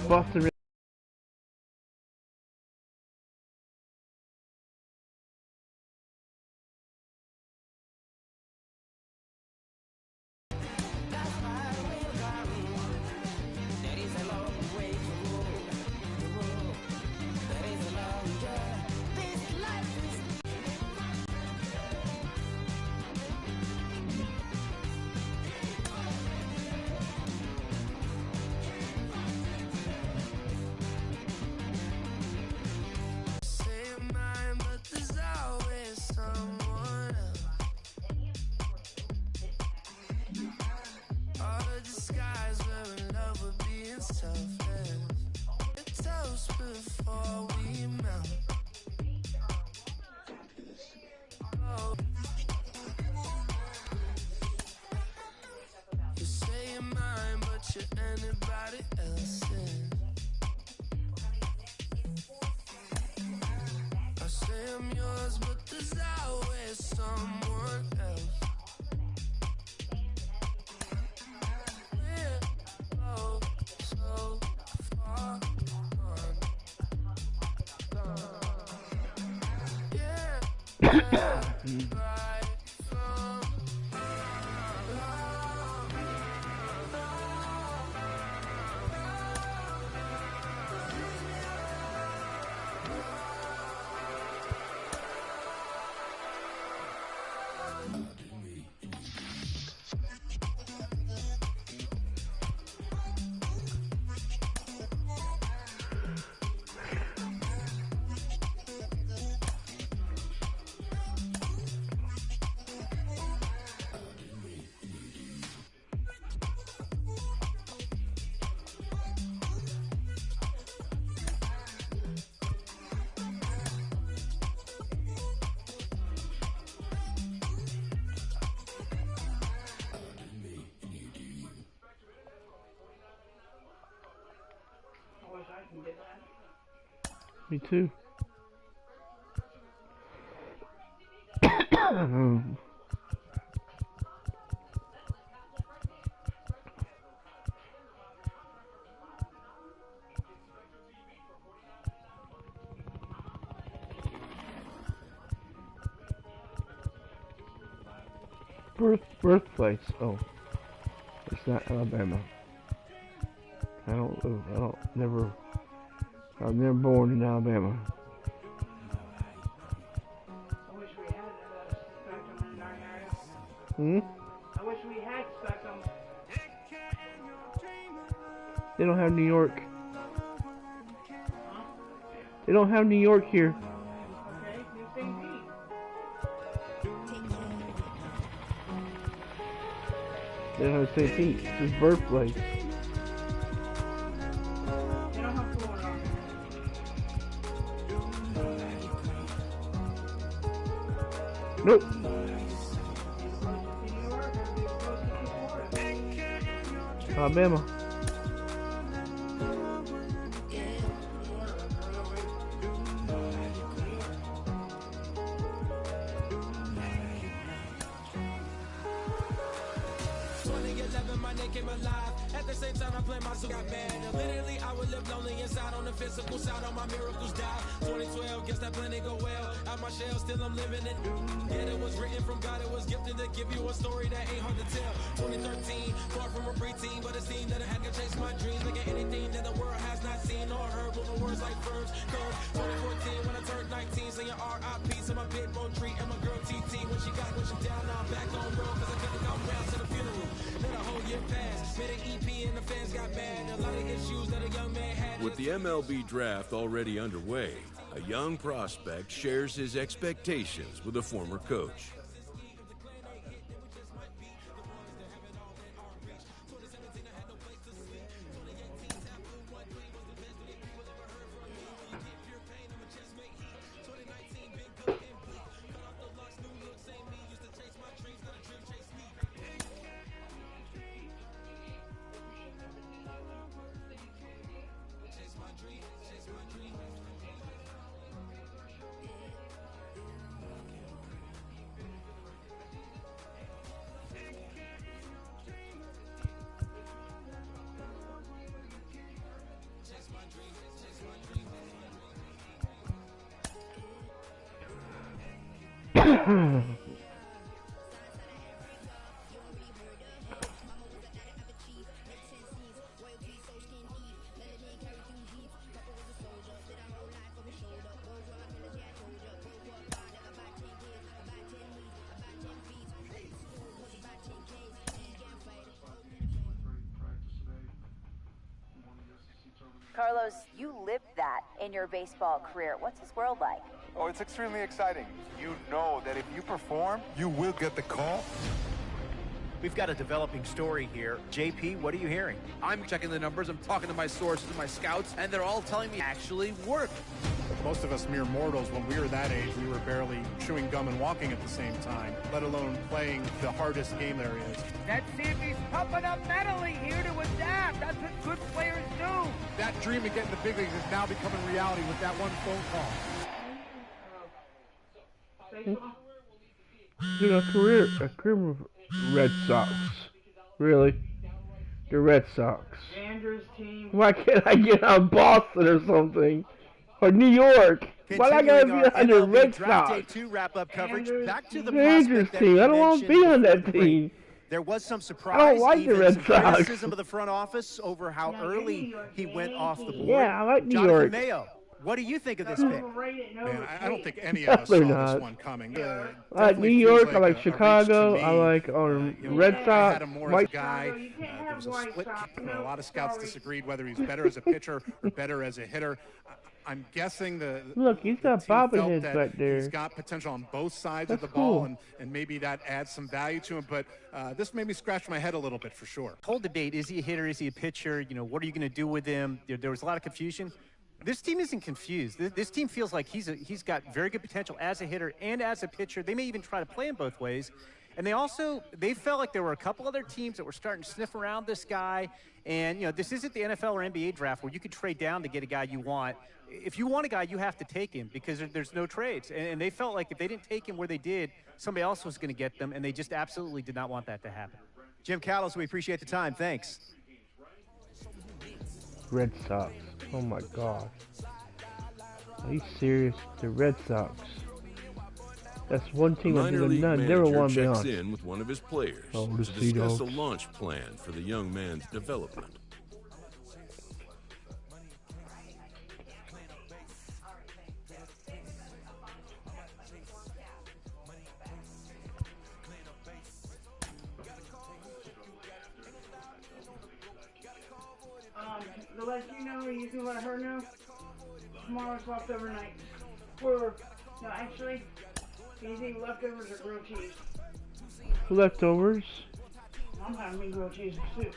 Boston. Me too. Birthplace. Oh, it's not Alabama. I was never born in Alabama. I wish we had Spectrum in our area. I wish we had Spectrum. They don't have New York. Huh? They don't have New York here. Okay, New St. Pete. They don't have St. Pete. It's his birthplace. They don't have Florida. Nope. Alabama. Came alive. At the same time, I play my suit got bad. Literally, I would live lonely inside on the physical side. All my miracles died. 2012, guess that plan didn't go well. Out my shell, still I'm living it. Yeah, it was written from God. It was gifted to give you a story that ain't hard to tell. 2013, far from a preteen, but it seemed that I had to chase my dreams. Like anything that the world has not seen or heard. When the words like verbs come. 2014, when I turned 19, saying R.I.P. to my pit bull tree and my girl TT. When she down, now I'm back on road. Cause I couldn't come round to the funeral. Let a whole year pass. Made an EP and the fans got mad. A lot of issues that a young man had. With the MLB draft already underway, a young prospect shares his expectations with a former coach. Carlos, you lived that in your baseball career. What's this world like? Oh, it's extremely exciting. You know that if you perform, you will get the call. We've got a developing story here. JP, what are you hearing? I'm checking the numbers, I'm talking to my sources and my scouts, and they're all telling me it actually worked. Most of us mere mortals, when we were that age, we were barely chewing gum and walking at the same time, let alone playing the hardest game there is. Let's see if he's pumping up mentally here to adapt. That's what good players do. That dream of getting the big leagues is now becoming reality with that one phone call. Dude, a career with Red Sox. Really? The Red Sox. Andrew's team. Why can't I get on Boston or something? Or New York? Why I gotta be on the Red Draft Day Sox? 2 wrap-up coverage. Back to the Dangerous prospect that team. we I don't want to mentioned be on before that the break. team. There was some surprise. I don't like the even Red some Sox. criticism of the front office over how early he went off the board. Yeah, I like New Jonathan York. Mayo, what do you think of this pick? Man, I don't think any of us saw They're this not. one coming. I like New Definitely York, feels I like a Chicago, reach to I me. like Red I Sox. had him more Mike- as a guy. There was a split. A lot of scouts disagreed whether he's better as a pitcher or better as a hitter. I'm guessing Look, he's got the team bobbing felt heads that back there. He's got potential on both sides That's of the ball, cool. and maybe that adds some value to him. But this made me scratch my head a little bit for sure. Whole debate, is he a hitter, is he a pitcher? You know, what are you going to do with him? There was a lot of confusion. This team isn't confused. This team feels like he's got very good potential as a hitter and as a pitcher. They may even try to play him both ways. And they felt like there were a couple other teams that were starting to sniff around this guy. And, you know, this isn't the NFL or NBA draft where you could trade down to get a guy you want. If you want a guy, you have to take him because there's no trades. And they felt like if they didn't take him where they did, somebody else was going to get them, and they just absolutely did not want that to happen. Jim Callis, we appreciate the time. Thanks. Red Sox. Oh my God. Are you serious? The Red Sox. That's one The team I minor did league not never manager want to be checks on. in with one of his players Oh, the to discuss a Seahawks. launch plan for the young man's development. To let you know, you can let her know. Tomorrow's leftover night. Or, no, actually, he's eating leftovers or grilled cheese. Leftovers. I'm having me grilled cheese too.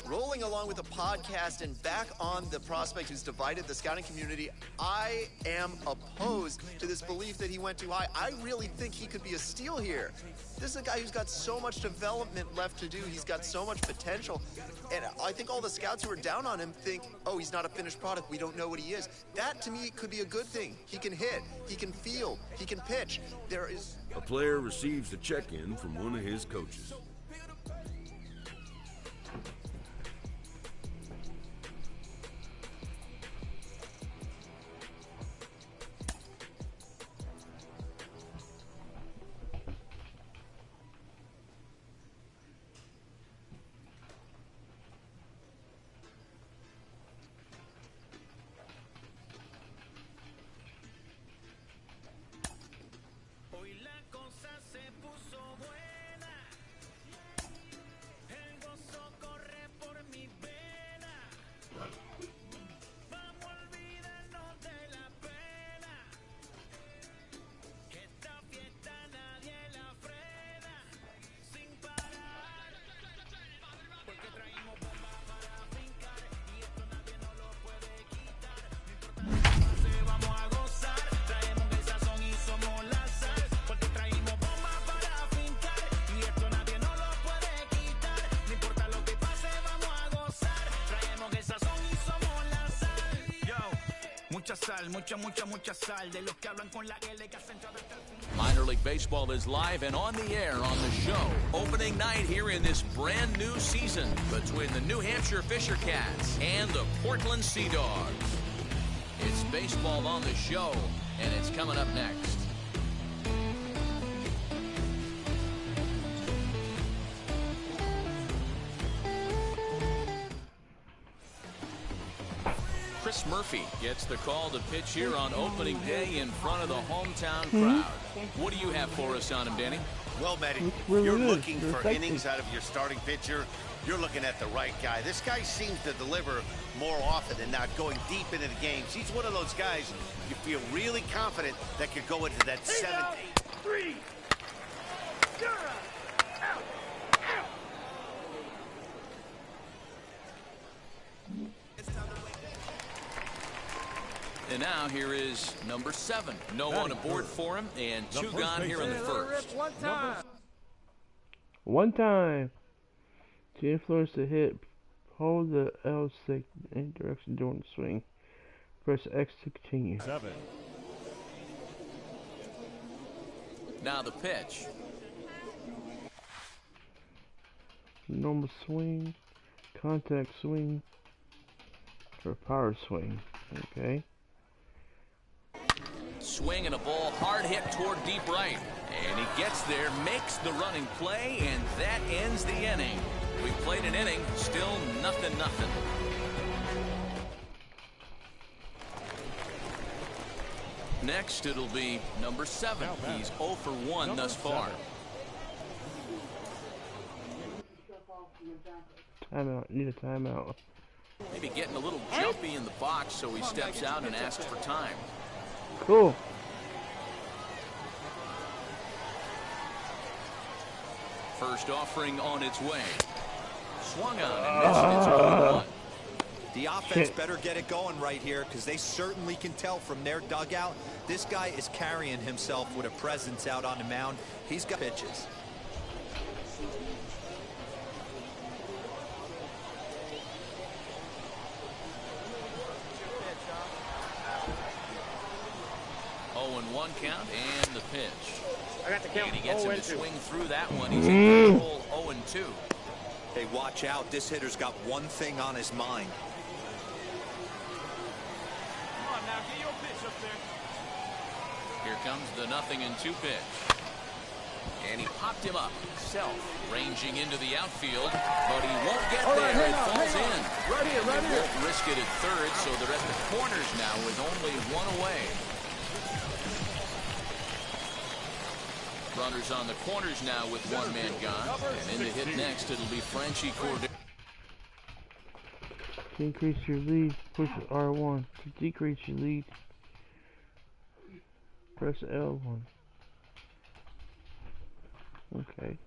Rolling along with the podcast and back on the prospect who's divided the scouting community, I am opposed to this belief that he went too high. I really think he could be a steal here. This is a guy who's got so much development left to do. He's got so much potential. And I think all the scouts who are down on him think, oh, he's not a finished product. We don't know what he is. That, to me, could be a good thing. He can hit. He can field. He can pitch. There is... A player receives a check-in from one of his coaches. Minor League Baseball is live and on the air on the show. Opening night here in this brand new season between the New Hampshire Fisher Cats and the Portland Sea Dogs. It's baseball on the show, and it's coming up next. Chris Murphy gets the call to pitch here on opening day in front of the hometown crowd. What do you have for us on him, Danny? Well, Matty, really you're is. looking You're for effective. innings out of your starting pitcher. You're looking at the right guy. This guy seems to deliver more often than not, going deep into the games. He's one of those guys you feel really confident that could go into that 7th, 3, 0, out. And now here is number 7. No one aboard for him, and 2 gone here in the first. One time. To influence the hit, hold the L stick in any direction during the swing. Press X to continue. 7. Now the pitch. Normal swing, contact swing, or power swing. Okay. Swing and a ball hard hit toward deep right. And he gets there, makes the running play, and that ends the inning. We played an inning, still nothing. Next, it'll be number 7. He's 0 for 1 thus far. Timeout. Need a timeout. Maybe getting a little jumpy in the box, so he steps out and asks for time. Cool. First offering on its way. Swung on and missed. It's 0-1. The offense better get it going right here, because they certainly can tell from their dugout this guy is carrying himself with a presence out on the mound. He's got pitches. One count and the pitch. I got the count. And he gets him to swing through that one. He's in control, 0-2. Hey, watch out. This hitter's got one thing on his mind. Come on now, get your pitch up there. Here comes the 0-2 pitch. And he popped him up. Self ranging into the outfield, but he won't get there. It falls in. Right here. Won't risk it at third, so they're at the corners now with only 1 away. Runners on the corners now with 1 man gone. And in to hit next, it'll be Franchi Cordero. To increase your lead, push R1. To decrease your lead, press L1. Okay.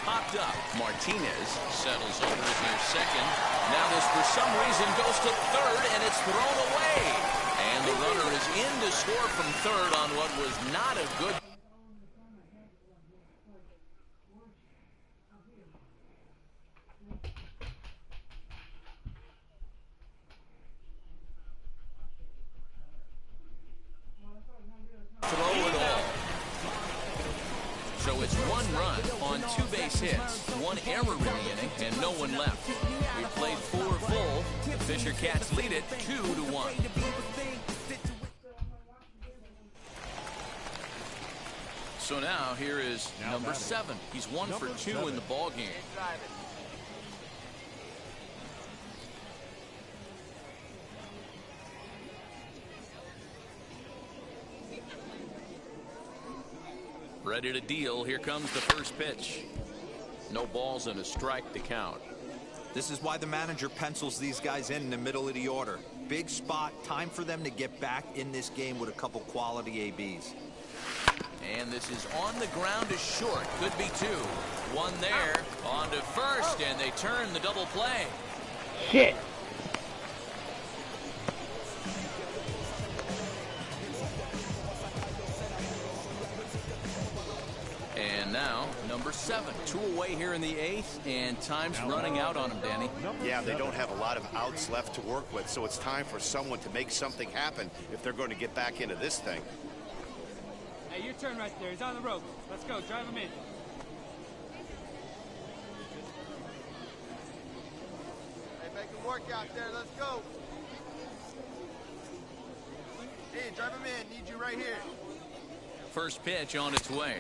Popped up. Martinez settles over at near second. Now this, for some reason, goes to third, and it's thrown away. And the runner is in to score from third on what was not a good. Throw it all. So it's 1 run on 2 base hits, 1 error in the inning, and no one left. We played 4 full. The Fisher Cats lead it 2-1. So now here is number 7. He's 1 for 2 in the ball game. Ready to deal. Here comes the first pitch. No balls and a strike to count. This is why the manager pencils these guys in the middle of the order. Big spot, time for them to get back in this game with a couple quality ABs. And this is on the ground to short. Could be 2. 1 there. On to first, and they turn the double play. Shit. now, number 7. 2 away here in the 8th, and time's running out on him, Danny. Yeah, they don't have a lot of outs left to work with, so it's time for someone to make something happen if they're going to get back into this thing. Hey, your turn right there. He's on the rope. Let's go. Drive him in. Hey, make it work out there. Let's go. Hey, drive him in. Need you right here. First pitch on its way.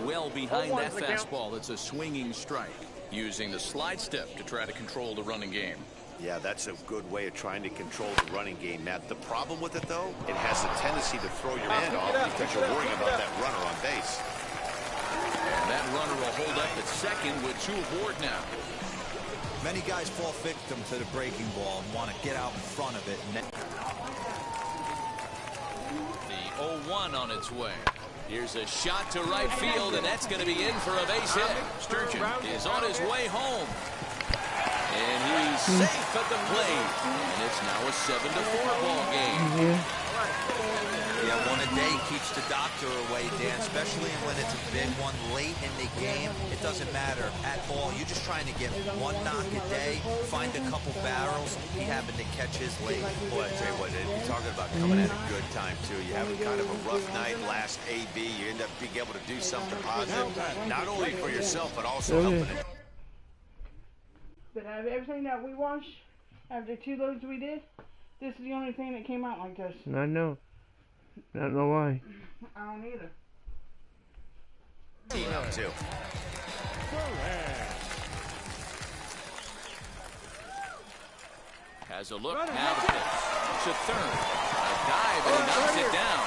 Well behind that fastball. It's a swinging strike. Using the slide step to try to control the running game. Yeah, that's a good way of trying to control the running game, Matt. The problem with it, though, it has a tendency to throw your hand off because you're worrying about that runner on base. And that runner will hold up at second with 2 aboard now. Many guys fall victim to the breaking ball and want to get out in front of it. The 0-1 on its way. Here's a shot to right field, and that's going to be in for a base hit. Sturgeon is on his way home. And he's safe at the plate. And it's now a 7-4 ball game. Yeah, one a day keeps the doctor away, Dan, especially when it's a big one late in the game. It doesn't matter at all. You're just trying to get one knock a day, find a couple barrels. He happened to catch his late. Boy, I tell you what, you're talking about coming at a good time, too. You're having kind of a rough night last AB. You end up being able to do something positive, not only for yourself, but also helping it. But out of everything that we watched, after 2 loads we did, this is the only thing that came out like this. I know. I don't know why. I don't either. Team up, too. Has a look. Now the pitch. To third. A dive, and he knocks it down.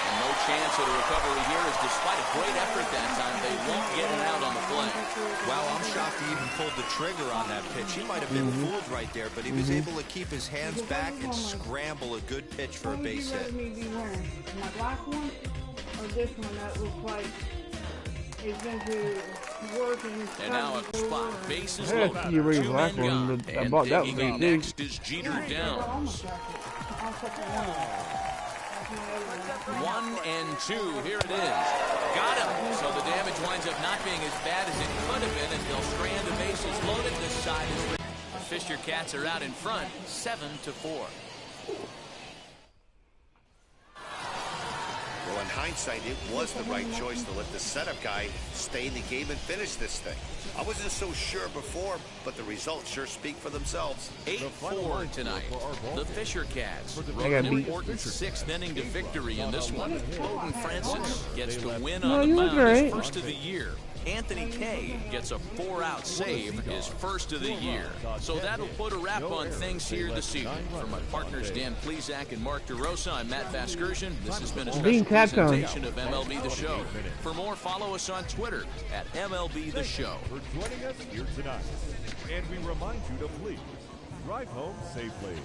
And no chance at a recovery here, as despite a great effort that time, they won't get it out on the play. Well, I'm shocked he even pulled the trigger on that pitch. He might have been fooled right there, but he was able to keep his hands back and scramble a good pitch for a base hit. Me be wearing my black one or this one that looks like it's been to work and now a spot. Bases Yeah, loaded. you read 2 black men one, gone. but I And bought that taking one it too. next is Jeter Downs. 1 and 2. Here it is. Got him. So the damage winds up not being as bad as it could have been, as they'll strand the bases loaded. This side is the Fisher Cats are out in front, 7-4. Well, in hindsight, it was the right choice to let the setup guy stay in the game and finish this thing. I wasn't so sure before, but the results sure speak for themselves. 8-4 tonight. The Fisher Cats I wrote got an beat. important 6th inning to victory in this one. Bowden Francis gets the win No, on the you mound, look his great. first of the year. Anthony Kay gets a 4-out save, his first of the year. So that'll put a wrap on things here this evening. For my partners Dan Plezak and Mark DeRosa, I'm Matt Vasgersian. This has been a special presentation of MLB The Show. For more, follow us on Twitter at MLB The Show. For joining us here tonight. And we remind you to please drive home safely.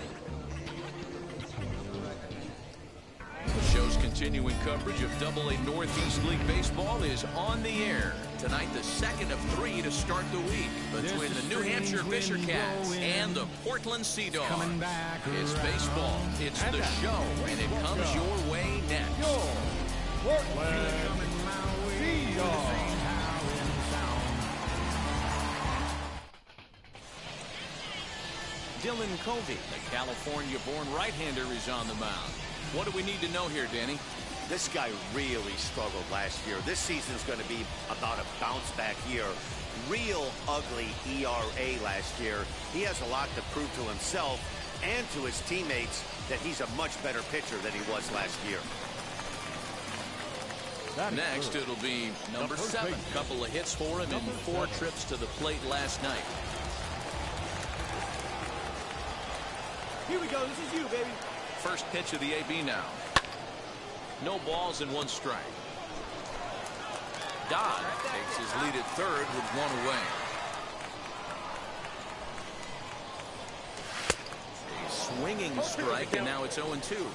The show's continuing coverage of AA Northeast League Baseball is on the air. Tonight, the second of 3 to start the week between the New Hampshire Fisher Cats and the Portland Sea Dogs. It's baseball, it's the show, and it comes your way next. Portland Sea Dogs. Dylan Covey, the California-born right-hander, is on the mound. What do we need to know here, Danny? This guy really struggled last year. This season's going to be about a bounce-back year. Real ugly ERA last year. He has a lot to prove to himself and to his teammates that he's a much better pitcher than he was last year. Next, it'll be number 7. Couple of hits for him in 4 trips to the plate last night. Here we go. This is you, baby. First pitch of the AB now. No balls and 1 strike. Dodd takes his lead at third with 1 away. A swinging strike, and now it's 0-2.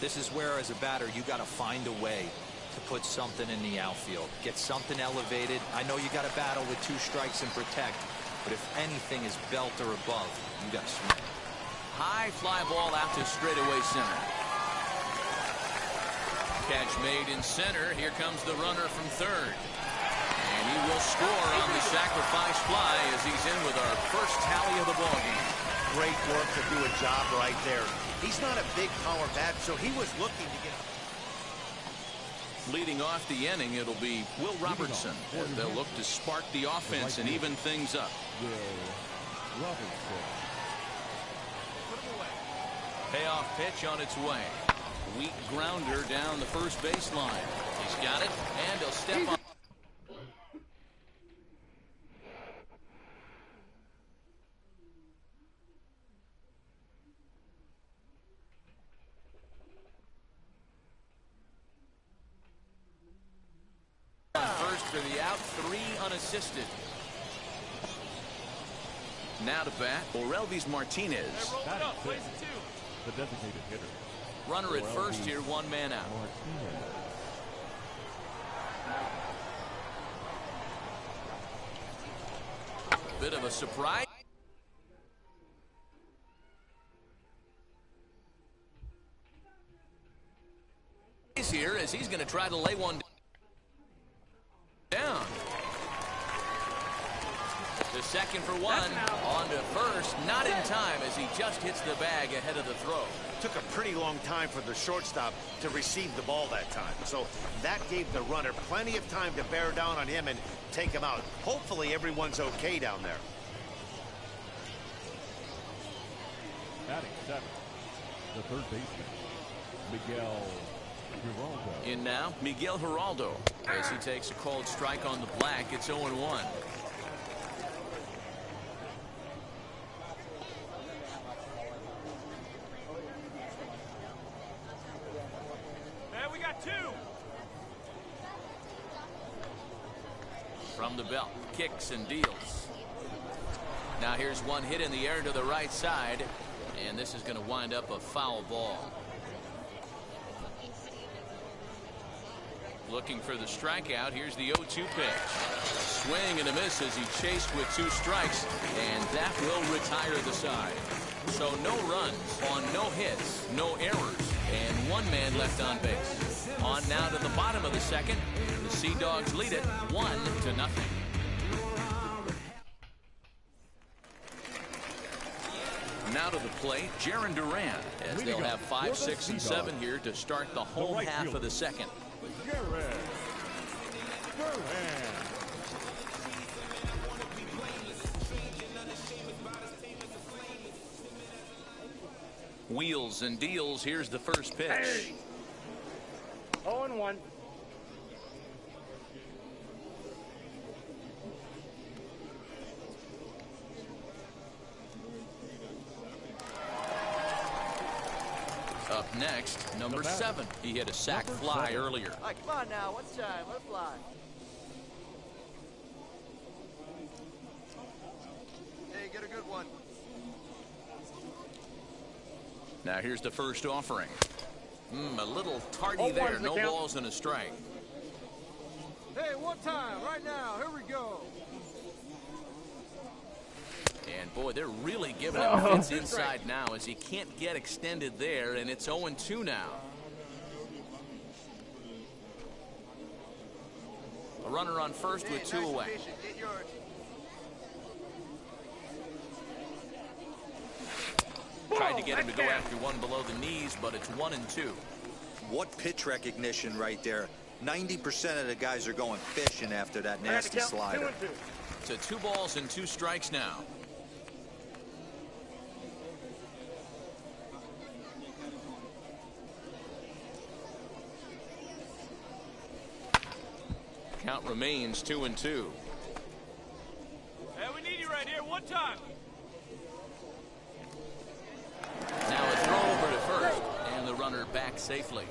This is where, as a batter, you got to find a way to put something in the outfield. Get something elevated. I know you got to battle with 2 strikes and protect, but if anything is belt or above, you got to swing. High fly ball out to straightaway center. Catch made in center. Here comes the runner from third. And he will score on the sacrifice fly as he's in with our first tally of the ballgame. Great work to do a job right there. He's not a big power bat, so he was looking to get... Leading off the inning, it'll be Will Robertson. They'll look to spark the offense and even things up. Will Robertson. Payoff pitch on its way. Weak grounder down the first baseline. He's got it, and he'll step on. First for the out, 3 unassisted. Now to bat, Orelvis Martinez. The designated hitter. Runner at first here, 1 man out. Bit of a surprise. Here as he's going to try to lay one down. The second for 1, on to first, not in time as he just hits the bag ahead of the throw. Took a pretty long time for the shortstop to receive the ball that time. So that gave the runner plenty of time to bear down on him and take him out. Hopefully everyone's okay down there. Batting 7, the third baseman, Miguel Giraldo. In now, Miguel Giraldo. As he takes a cold strike on the black, it's 0-1. We got 2. From the belt, kicks and deals. Now here's one hit in the air to the right side, and this is going to wind up a foul ball. Looking for the strikeout. Here's the 0-2 pitch. Swing and a miss as he chased with 2 strikes, and that will retire the side. So no runs on no hits, no errors, and 1 man left on base. On now to the bottom of the second. The Sea Dogs lead it 1-0. Now to the plate, Jaron Duran, as they'll have 5, 6, and 7 here to start the home half of the second. Wheels and deals. Here's the first pitch. Hey. 0-1. Up next, number 7. He hit a sac fly earlier. All right, come on now. One time. Let it fly. Hey, get a good one. Now here's the first offering. A little tardy there. No balls and a strike. Hey, one time, right now. Here we go. And boy, they're really giving him fits inside now as he can't get extended there, and it's 0-2 now. A runner on first with 2 away. Tried to get him to go after one below the knees, but it's 1-2. What pitch recognition right there. 90% of the guys are going fishing after that nasty slider. So 2 balls and 2 strikes now. Count remains 2-2. Hey, we need you right here. One time. Now a throw over to first, and the runner back safely.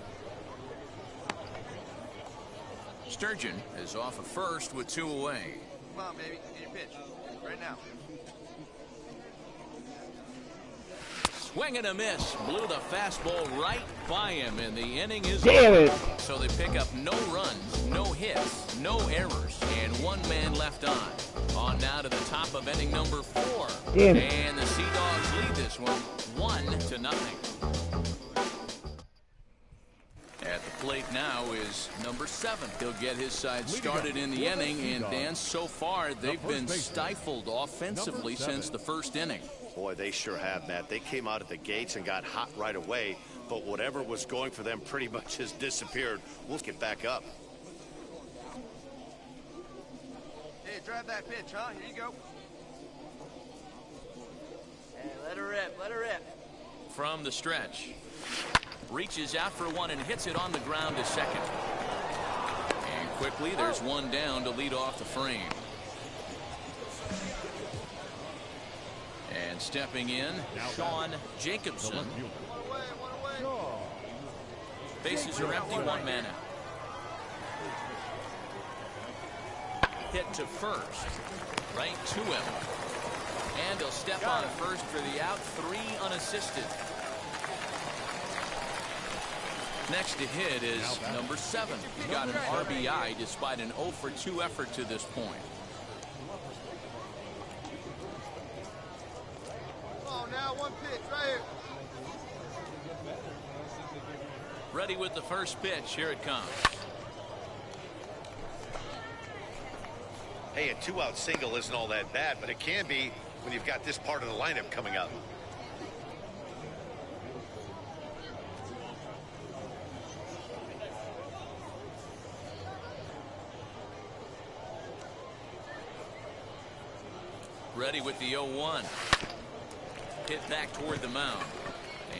Sturgeon is off of first with 2 away. Come on, baby. Get your pitch. Right now. Swing and a miss. Blew the fastball right by him, and the inning is Damn over. it. So they pick up no runs, no hits, no errors, and 1 man left on. On now to the top of inning number 4. Damn. And the Sea Dogs lead this one 1-0. At the plate now is number 7. He'll get his side started in the inning, and Dan, so far they've been stifled offensively since the first inning. Boy, they sure have, Matt. They came out at the gates and got hot right away, but whatever was going for them pretty much has disappeared. We'll get back up. Hey, drive that pitch, huh? Here you go. Hey, let her rip, let her rip. From the stretch. Reaches out for one and hits it on the ground to second. And quickly, there's one down to lead off the frame. And stepping in, Sean Jacobson. Bases are empty, one man out. Hit to first, right to him. And he'll step on first for the out, 3 unassisted. Next to hit is number 7. He got an RBI despite an 0 for 2 effort to this point. Oh, now one pitch right here. Ready with the first pitch. Here it comes. Hey, a 2-out single isn't all that bad, but it can be when you've got this part of the lineup coming up. Ready with the 0-1. Hit back toward the mound.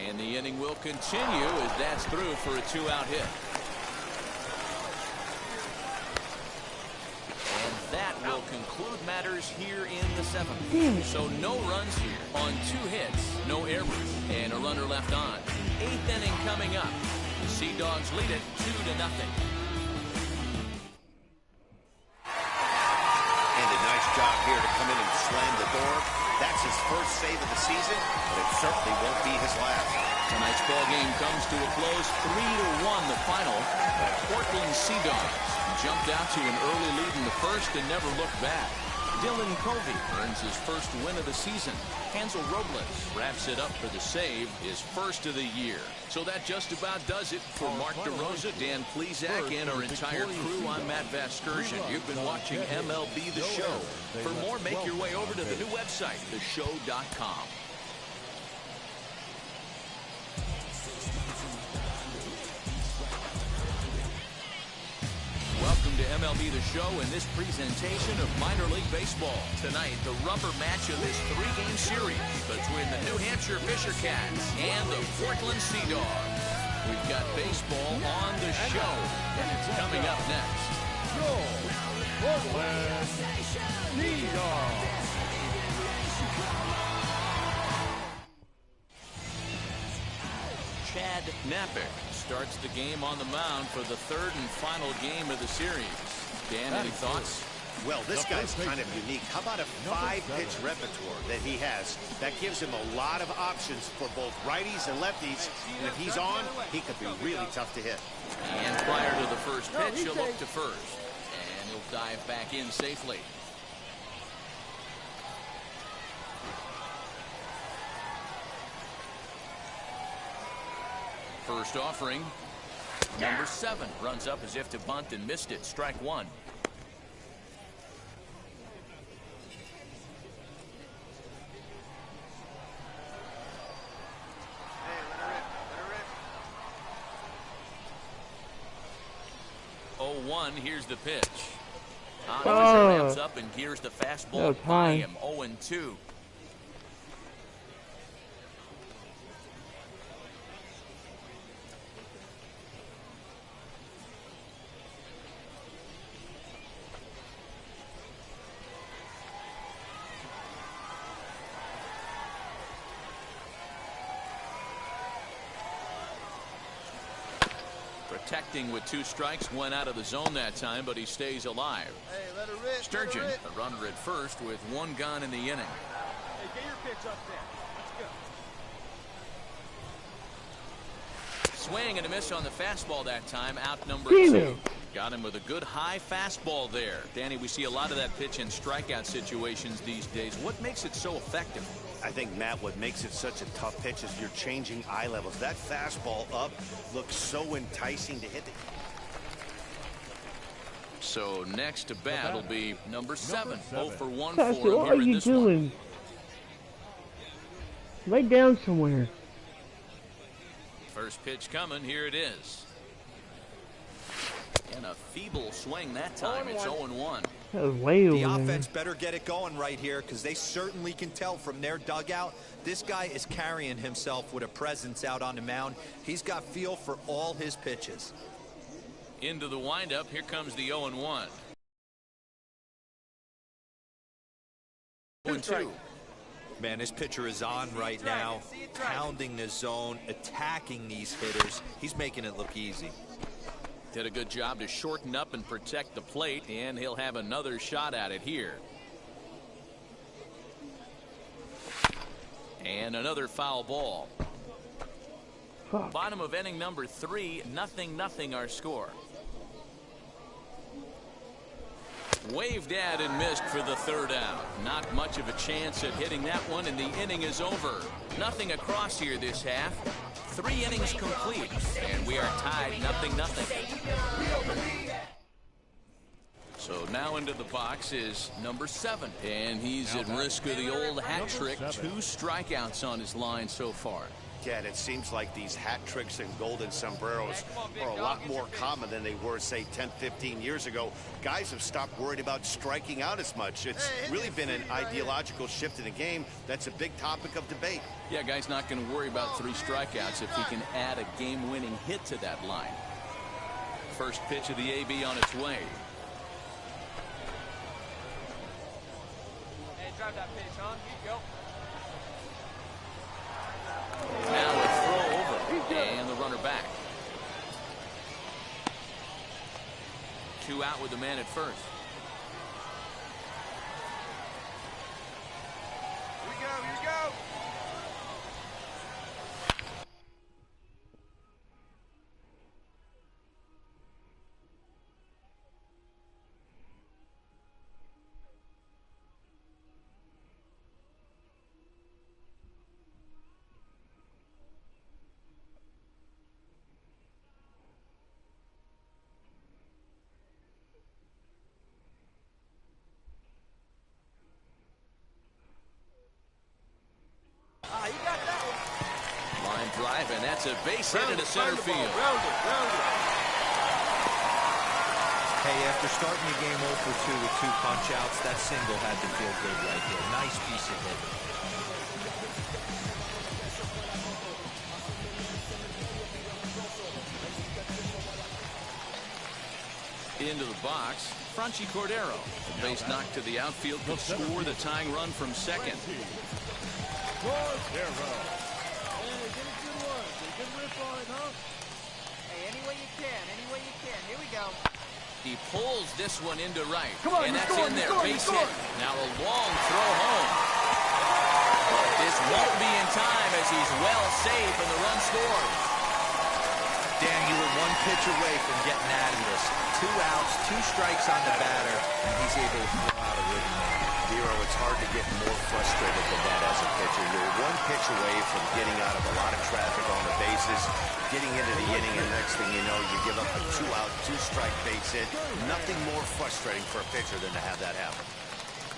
And the inning will continue as that's through for a 2-out hit. And that will conclude matters here in the 7th. So no runs here on 2 hits, no errors, and a runner left on. 8th inning coming up. The Sea Dogs lead it 2-0. Job here to come in and slam the door. That's his first save of the season, but it certainly won't be his last. Tonight's ball game comes to a close, 3-1 the final. The Portland Sea Dogs jumped out to an early lead in the first and never looked back. Dylan Covey earns his first win of the season. Hansel Robles wraps it up for the save, his first of the year. So that just about does it for Mark DeRosa, Dan Plesac, and our entire crew. I'm Matt Vasgersian. You've been watching MLB The Show. For more, make your way over to the new website, theshow.com. Welcome to MLB The Show and this presentation of minor league baseball. Tonight, the rubber match of this 3-game series between the New Hampshire Fisher Cats and the Portland Sea Dogs. We've got baseball on the show, and it's coming up next. Portland Sea Dogs. Chad Napick starts the game on the mound for the 3rd and final game of the series. Dan, any thoughts? Well, this guy's kind of unique. How about a 5-pitch repertoire that he has? That gives him a lot of options for both righties and lefties. And if he's on, he could be really tough to hit. And prior to the first pitch, he'll look to first. And he'll dive back in safely. First offering. Number 7 runs up as if to bunt and missed it. Strike 1. Hey, 0-1. Here's the pitch. Ramps up and gears the fastball by him. 0-2. Protecting with 2 strikes, went out of the zone that time, but he stays alive. Hey, let her rip. Sturgeon, a runner at first with 1 gone in the inning. Hey, get your pitch up there. Let's go. Swing and a miss on the fastball that time. Out number 2. Got him with a good high fastball there. Danny, we see a lot of that pitch in strikeout situations these days. What makes it so effective? I think, Matt, what makes it such a tough pitch is you're changing eye levels. That fastball up looks so enticing to hit. So next to bat will be number 7. 0 for 1 Pastor, for him what are here in you this doing? Lay down somewhere. First pitch coming. Here it is. And a feeble swing that time. It's 0-1. That was way over The there. offense better get it going right here because they certainly can tell from their dugout. This guy is carrying himself with a presence out on the mound. He's got feel for all his pitches. Into the windup. Here comes the 0-1. 0-2. Man, this pitcher is on right now, pounding the zone, attacking these hitters. He's making it look easy. Did a good job to shorten up and protect the plate, and he'll have another shot at it here. And another foul ball. Bottom of inning number 3, 0-0 our score. Waved at and missed for the 3rd out. Not much of a chance at hitting that one, and the inning is over. Nothing across here this half. 3 innings complete, and we are tied 0-0. So now into the box is number 7, and he's at risk of the old hat trick. 2 strikeouts on his line so far. Yeah, and it seems like these hat tricks and golden sombreros are a lot more common than they were, say, 10, 15 years ago. Guys have stopped worried about striking out as much. It's really been an ideological shift in the game. That's a big topic of debate. Yeah, guy's not going to worry about 3 strikeouts if he can add a game-winning hit to that line. First pitch of the AB on its way. Hey, drive that pitch, huh? Here you go. Now a throw over, and the runner back. 2 out with the man at first. Here we go, here we go. Line drive, and that's a base hit into center field. Hey, after starting the game 0 for 2 with 2 punch-outs, that single had to feel good right there. Nice piece of hitting. Into the box, Franchi Cordero. The base knock to the outfield could score the tying run from second. Hey, any way you can, any way you can. Here we go. He pulls this one into right. Come on, and that's scoring, in there. scoring, Base scoring. hit. Now a long throw home. But this won't be in time as he's well safe and the run scores. Dan, you were 1 pitch away from getting out of this. 2 outs, 2 strikes on the batter, and he's able to throw out a rhythm man. Zero, it's hard to get more frustrated than that as a pitcher. You're 1 pitch away from getting out of a lot of traffic on the bases, getting into the inning, and next thing you know, you give up a 2-out, 2-strike base hit. Nothing more frustrating for a pitcher than to have that happen.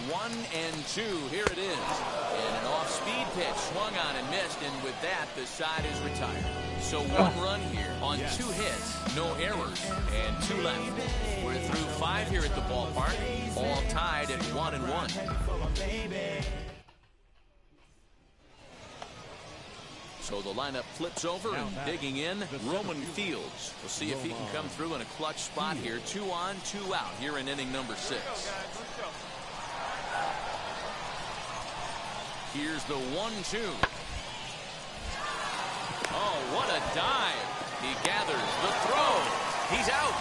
1-2. Here it is. And an off-speed pitch swung on and missed, and with that, the side is retired. So 1 run here on 2 hits, no errors, and 2 left. We're through 5 here at the ballpark, all tied at 1-1. So the lineup flips over and digging in, Roman Fields. We'll see if he can come through in a clutch spot here. 2 on, 2 out here in inning number 6. Here's the 1-2. Oh, what a dive. He gathers the throw. He's out.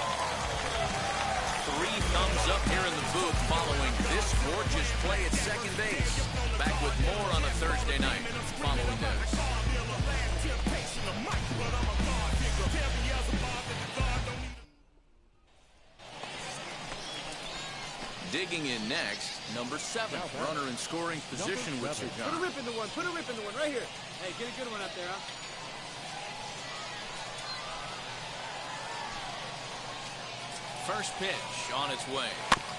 3 thumbs up here in the booth following this gorgeous play at second base. Back with more on a Thursday night following this. Digging in next, number 7. Runner in scoring position with Sir Put a John. rip in the one. Put a rip in the one right here. Hey, get a good one up there, huh? First pitch on its way.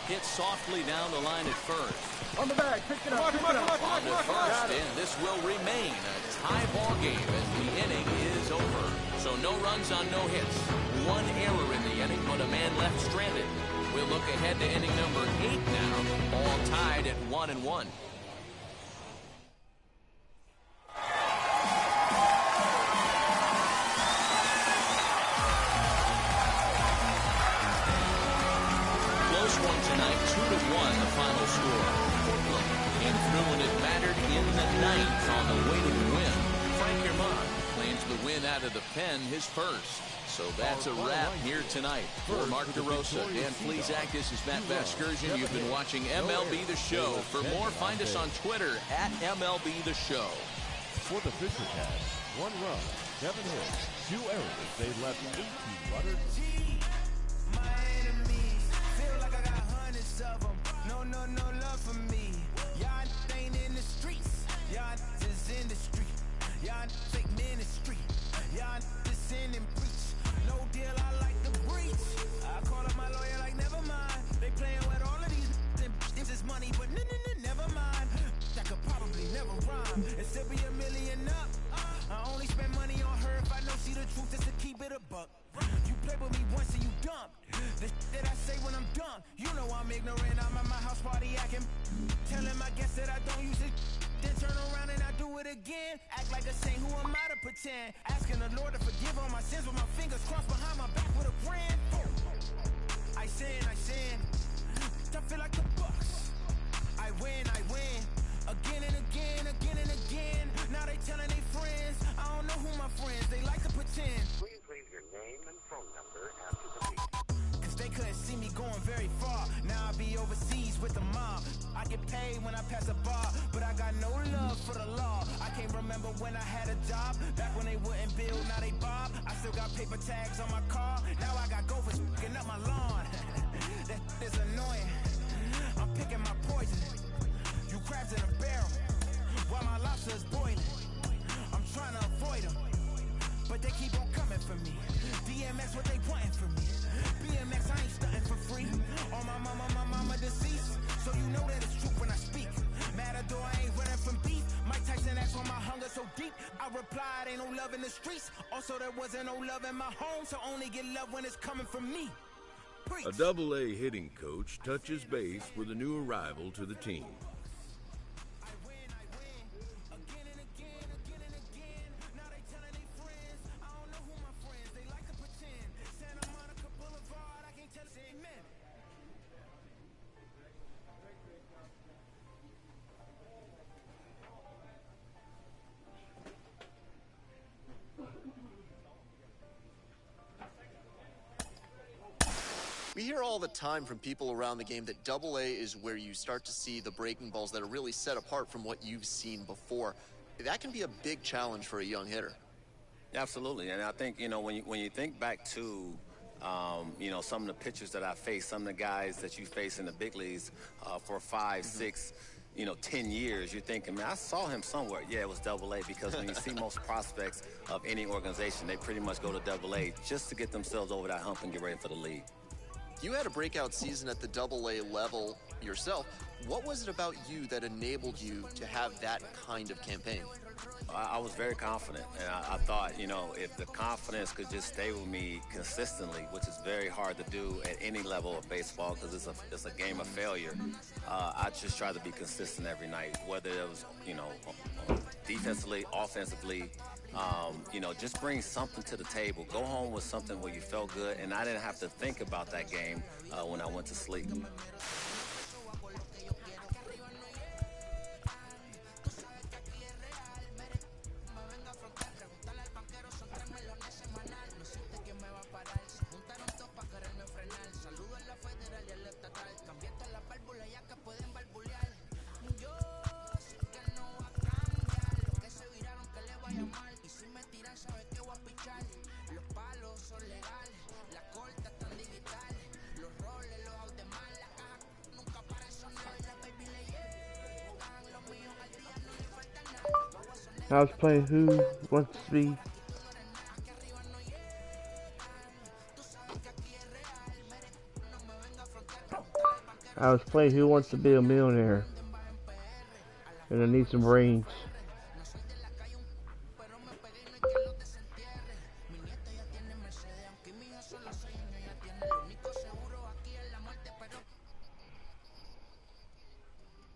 Hit softly down the line at first. On the bag. Pick it up. Come on. On to first, and this will remain a tie ball game as the inning is over. So no runs on no hits. One error in the inning, but a man left stranded. We'll look ahead to inning number 8 now, all tied at 1-1. Close one tonight, 2-1 the final score. Portland came through when it mattered in the 9th on the way to the win. Frank Herman claims the win out of the pen, his first. So that's a wrap here tonight. For Mark DeRosa, Dan Plesac, this is Matt Vasgersian. You've been watching MLB The Show. For more, find us on Twitter at MLB The Show. For the Fisher Cast, 1 run, 7 hits, 2 errors. They left 18 runners. My enemies feel like I got hundreds of them. No love for me. Y'all ain't in the streets. Y'all is in the street. Y'all fake ministry. Y'all just sin and preach. No deal, I like the breach. I call up my lawyer like, never mind. They playing with all of these. This is money, but never mind. That could probably never rhyme. It still be $1 million up. I only spend money on her if I know she the truth is to keep it a buck. You play with me once and you dumb. The that I say when I'm done. You know I'm ignorant. I'm at my house party acting. Telling my guests that I don't use it. Then turn around and I do it again. Act like a saint, who am I to pretend? Asking the Lord to forgive all my sins with my fingers crossed behind my back with a grin. I sin. I feel like the Bucks. I win. Again and again. Now they telling their friends. I don't know who my friends. They like to pretend. Please leave your name and phone number after the beep. Cause they couldn't see me going very far. Now I be overseas with the mob. I get paid when I pass a bar, but I got no love for the law. I can't remember when I had a job. Back when they wouldn't build, now they bob. I still got paper tags on my car. Now I got gophers picking up my lawn. That is annoying. I'm picking my poison. You crabs in a barrel, while my lobster is boiling. I'm trying to avoid them, but they keep on coming for me. DMX, what they wanting from me? BMX, I ain't stunting for free. On my mama deceased, so you know that it's true when I speak. Matador, I ain't running from beef. Mike Tyson asked why my hunger so deep. I replied, ain't no love in the streets. Also, there wasn't no love in my home, so only get love when it's coming from me. Preach. A Double-A hitting coach touches base with a new arrival to the team. We hear all the time from people around the game that Double-A is where you start to see the breaking balls that are really set apart from what you've seen before. That can be a big challenge for a young hitter. Absolutely, and I think, when you think back to, some of the pitchers that I faced, some of the guys that you face in the big leagues for 5, 6, 10 years, you're thinking, man, I saw him somewhere. Yeah, it was Double-A, because when you see most prospects of any organization, they pretty much go to Double-A just to get themselves over that hump and get ready for the league. You had a breakout season at the Double-A level yourself. What was it about you that enabled you to have that kind of campaign? I was very confident, and I thought, if the confidence could just stay with me consistently, which is very hard to do at any level of baseball because it's a game of failure, I just try to be consistent every night, whether it was, defensively, offensively, just bring something to the table. Go home with something where you felt good, and I didn't have to think about that game when I went to sleep. I was playing Who Wants to Be. I was playing Who Wants to Be a Millionaire. And I need some brains.